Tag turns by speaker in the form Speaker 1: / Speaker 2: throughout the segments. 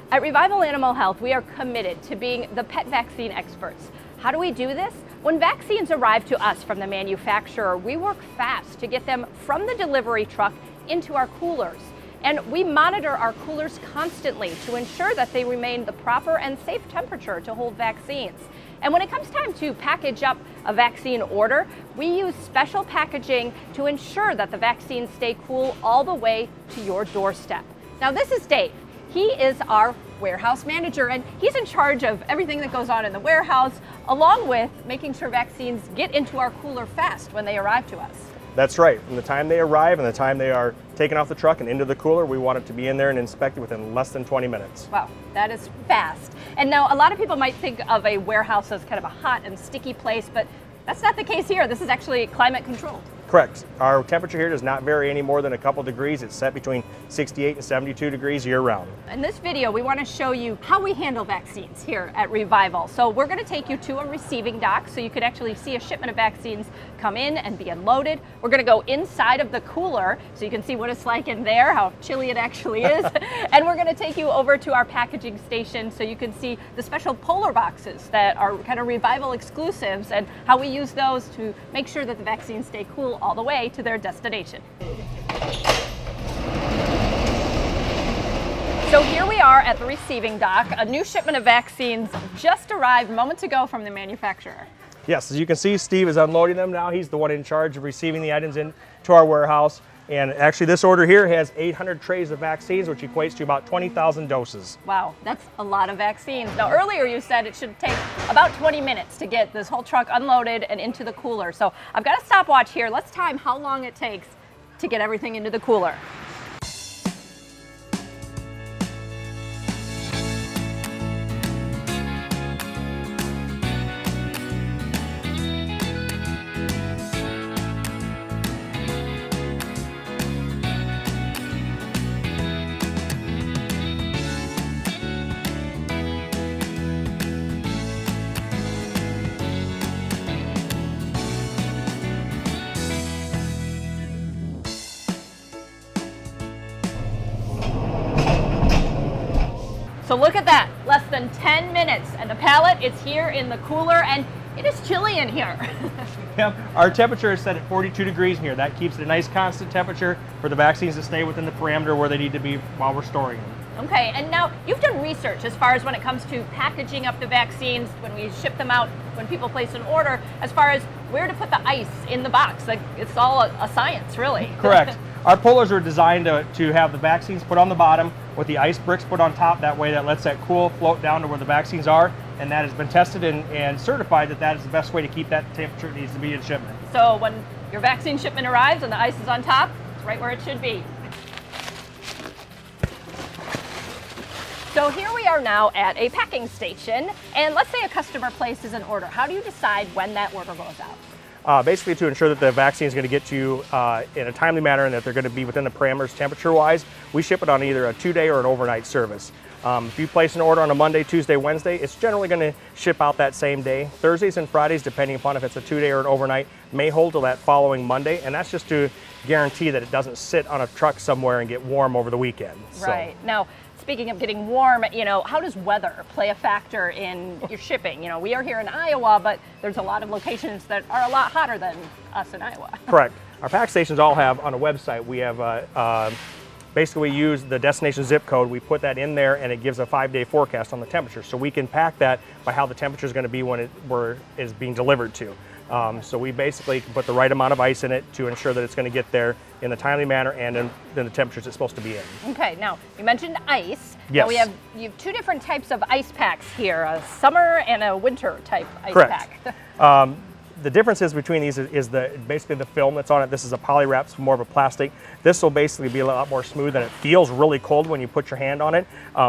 Speaker 1: At Revival Animal Health, we are committed to being the pet vaccine experts. How do we do this? When vaccines arrive to us from the manufacturer, we work fast to get them from the delivery truck into our coolers. And we monitor our coolers constantly to ensure that they remain the proper and safe temperature to hold vaccines. And when it comes time to package up a vaccine order, we use special packaging to ensure that the vaccines stay cool all the way to your doorstep. Now, this is Dave. He is our warehouse manager, and he's in charge of everything that goes on in the warehouse, along with making sure vaccines get into our cooler fast when they arrive to us.
Speaker 2: That's right. From the time they arrive and the time they are taken off the truck and into the cooler, we want it to be in there and inspected within less than 20 minutes.
Speaker 1: Wow, that is fast. And now a lot of people might think of a warehouse as kind of a hot and sticky place, but that's not the case here. This is actually climate controlled.
Speaker 2: Correct. Our temperature here does not vary any more than a couple degrees. It's set between 68 and 72 degrees year round.
Speaker 1: In this video, we want to show you how we handle vaccines here at Revival. So we're going to take you to a receiving dock so you can actually see a shipment of vaccines come in and be unloaded. We're going to go inside of the cooler so you can see what it's like in there, how chilly it actually is. And we're going to take you over to our packaging station so you can see the special polar boxes that are kind of Revival exclusives and how we use those to make sure that the vaccines stay cool all the way to their destination. So here we are at the receiving dock. A new shipment of vaccines just arrived moments ago from the manufacturer.
Speaker 2: Yes, as you can see, Steve is unloading them now. He's the one in charge of receiving the items into our warehouse. And actually this order here has 800 trays of vaccines, which equates to about 20,000 doses.
Speaker 1: Wow, that's a lot of vaccines. Now earlier you said it should take about 20 minutes to get this whole truck unloaded and into the cooler. So I've got a stopwatch here. Let's time how long it takes to get everything into the cooler. So look at that, less than 10 minutes, and the pallet is here in the cooler, and it is chilly in here.
Speaker 2: Yeah, our temperature is set at 42 degrees in here. That keeps it a nice constant temperature for the vaccines to stay within the parameter where they need to be while we're storing them.
Speaker 1: Okay, and now you've done research as far as when it comes to packaging up the vaccines, when we ship them out, when people place an order, as far as where to put the ice in the box. Like, it's all a science, really.
Speaker 2: Correct. Our pullers are designed to have the vaccines put on the bottom with the ice bricks put on top. That way that lets that cool float down to where the vaccines are, and that has been tested and certified that that is the best way to keep that temperature it needs to be in shipment.
Speaker 1: So when your vaccine shipment arrives and the ice is on top, it's right where it should be. So here we are now at a packing station, and let's say a customer places an order. How do you decide when that order goes out?
Speaker 2: Basically to ensure that the vaccine is going to get to you in a timely manner and that they're going to be within the parameters temperature-wise, we ship it on either a 2-day or an overnight service. If you place an order on a Monday, Tuesday, Wednesday, it's generally going to ship out that same day. Thursdays and Fridays, depending upon if it's a 2-day or an overnight, may hold till that following Monday, and that's just to guarantee that it doesn't sit on a truck somewhere and get warm over the weekend.
Speaker 1: Right. Now, speaking of getting warm, how does weather play a factor in your shipping? We are here in Iowa, but there's a lot of locations that are a lot hotter than us in Iowa.
Speaker 2: Correct. Our pack stations all have on a website, we have basically we use the destination zip code, we put that in there and it gives a 5-day forecast on the temperature. So we can pack that by how the temperature is going to be when it is being delivered to. So we basically can put the right amount of ice in it to ensure that it's going to get there in a timely manner and in the temperatures it's supposed to be in.
Speaker 1: Okay, now you mentioned ice.
Speaker 2: Yes.
Speaker 1: Now you have 2 different types of ice packs here, a summer and a winter type ice
Speaker 2: Correct.
Speaker 1: pack.
Speaker 2: The differences between these is basically the film that's on it. This is a poly wrap, so more of a plastic. This will basically be a lot more smooth and it feels really cold when you put your hand on it.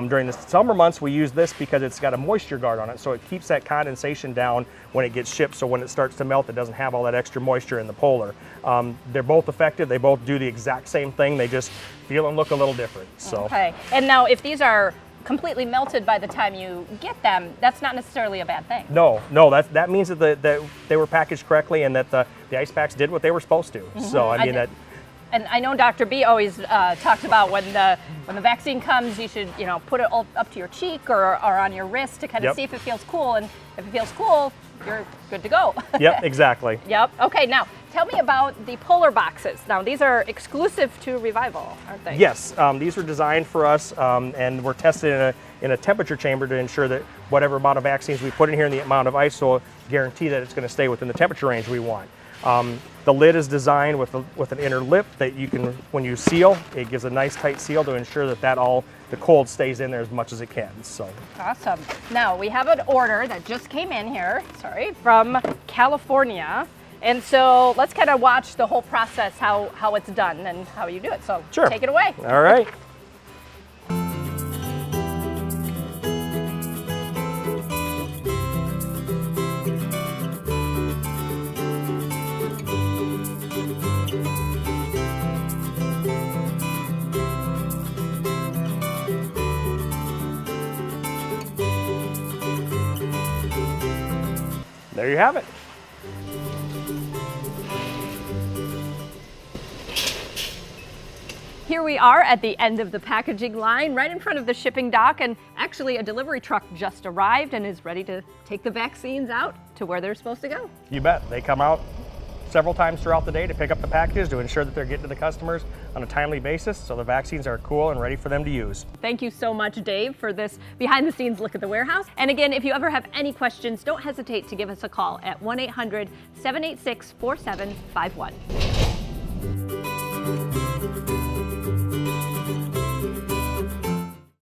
Speaker 2: During the summer months we use this because it's got a moisture guard on it, so it keeps that condensation down when it gets shipped, so when it starts to melt it doesn't have all that extra moisture in the polar. They're both effective, they both do the exact same thing, they just feel and look a little different. So. Okay,
Speaker 1: and now if these are completely melted by the time you get them, that's not necessarily a bad thing.
Speaker 2: No, that means that they were packaged correctly and that the ice packs did what they were supposed to. Mm-hmm. So I mean
Speaker 1: And I know Dr. B always talks about when the vaccine comes, you should put it all up to your cheek or on your wrist to kind of see if it feels cool. And if it feels cool, you're good to go.
Speaker 2: Yep, exactly.
Speaker 1: Yep. Okay, now tell me about the polar boxes. Now these are exclusive to Revival, aren't they?
Speaker 2: Yes, these were designed for us and we're tested in a temperature chamber to ensure that whatever amount of vaccines we put in here and the amount of ice will guarantee that it's going to stay within the temperature range we want. The lid is designed with an inner lip that you can, when you seal, it gives a nice tight seal to ensure that the cold stays in there as much as it can. So
Speaker 1: awesome. Now we have an order that just came in here, from California. And so let's kind of watch the whole process, how it's done and how you do it. So
Speaker 2: sure.
Speaker 1: Take it away.
Speaker 2: All right. There you have it.
Speaker 1: Here we are at the end of the packaging line, right in front of the shipping dock, and actually a delivery truck just arrived and is ready to take the vaccines out to where they're supposed to go.
Speaker 2: You bet. They come out several times throughout the day to pick up the packages to ensure that they're getting to the customers on a timely basis so the vaccines are cool and ready for them to use.
Speaker 1: Thank you so much, Dave, for this behind-the-scenes look at the warehouse. And again, if you ever have any questions, don't hesitate to give us a call at 1-800-786-4751.